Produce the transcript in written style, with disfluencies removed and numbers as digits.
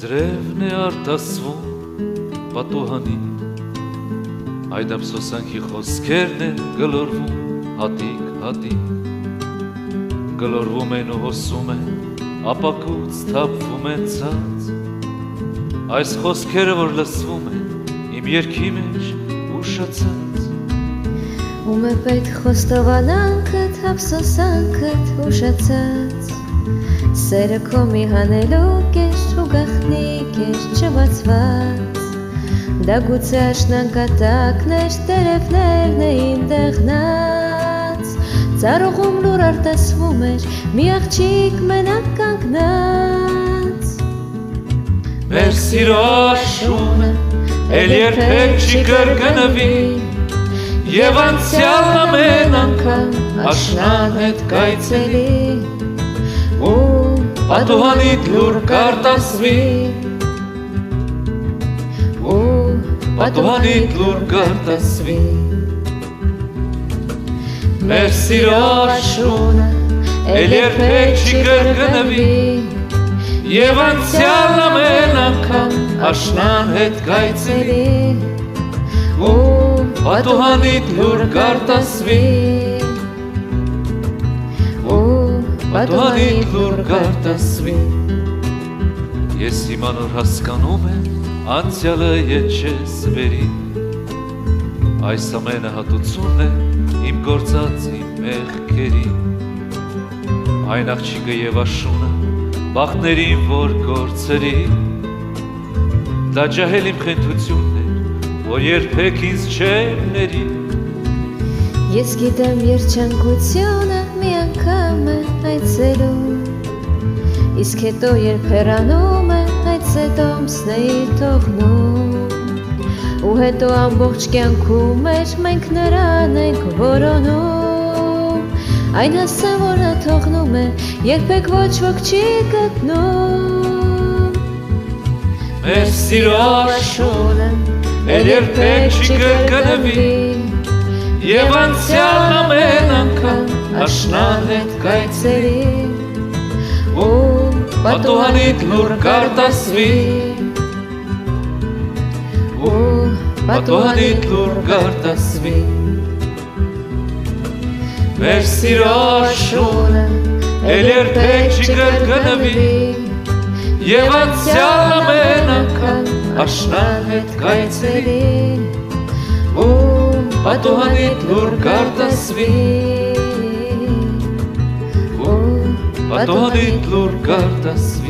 Ձրևն է արտասվում պատուհանին, այդ ափսոսանքի խոսքերն են գլորվում հատիկ, գլորվում են ու հոսում են, ապակուց թափվում են ցած, այս խոսքերը որ լսվում են, իմ երգի մեջ ուշացած։ Ում է պետք խոստովանանքդ, ափսոսանքդ ուշացած, սերը քո մի հանելուկ էր ու գաղտնիք էր չբացված, դա գուցե աշնանկատակն էր, տերևներն էին դեղնած, ծառուղում լուր արտասվում էր, մի աղջիկ մենակ կանգնած։ Մեր սիրո աշունը էլ երբեք չի կրկնվի, և անցյալն ամեն անգամ աշնան հետ կայցելի, ու պատուհանիդ լուր կարտասվի, պատուհանիդ լուր կարտասվի։ Մեր սիրո աշունը էլ երբեք չի կրկնվի, և անցյալն ամեն անգամ աշնան հետ կայցելի, ու պատուհանիդ լուր կարտասվի, պատուհանիդ լուր կարտասվի։ Ես հիմա նոր հասկանում եմ, անցյալը եչես վերի, այս ամենը հատուցումն է իմ գործած իմ մեղքերի, այն աղջիկը և աշունը բախտներին որ գործերի, դա ջահել իմ խենթությունն էր, որ երբեք ինձ չեմ ների։ Ես գիտեմ երջանկությունը մի անգամ է այցելում, իսկ հետո երբ հեռանում է այդ սետոմսն է իր թողնում, ու հետո ամբողջ կյանքում մեջ մենք նրան ենք որոնում, այն հասցեն որ նա թողնում է, երբեք ոչ ոք չի գտնում։ Մեր սիրո աշունը էլ երբեք չի կրկնվի, և անցյալն ամեն անգամ աշնան հետ կայցելի, ու պատուհանիդ լուր կարտասվի, պատուհանիդ լուր կարտասվի։ Մեր սիրո աշունը էլ երբեք չի կրկնվի, և անցյալն ամեն անգամ աշնան հետ կայցելի, ու պատուհանիդ լուր կարտասվի, պատուհանիդ լուր կարտասվի։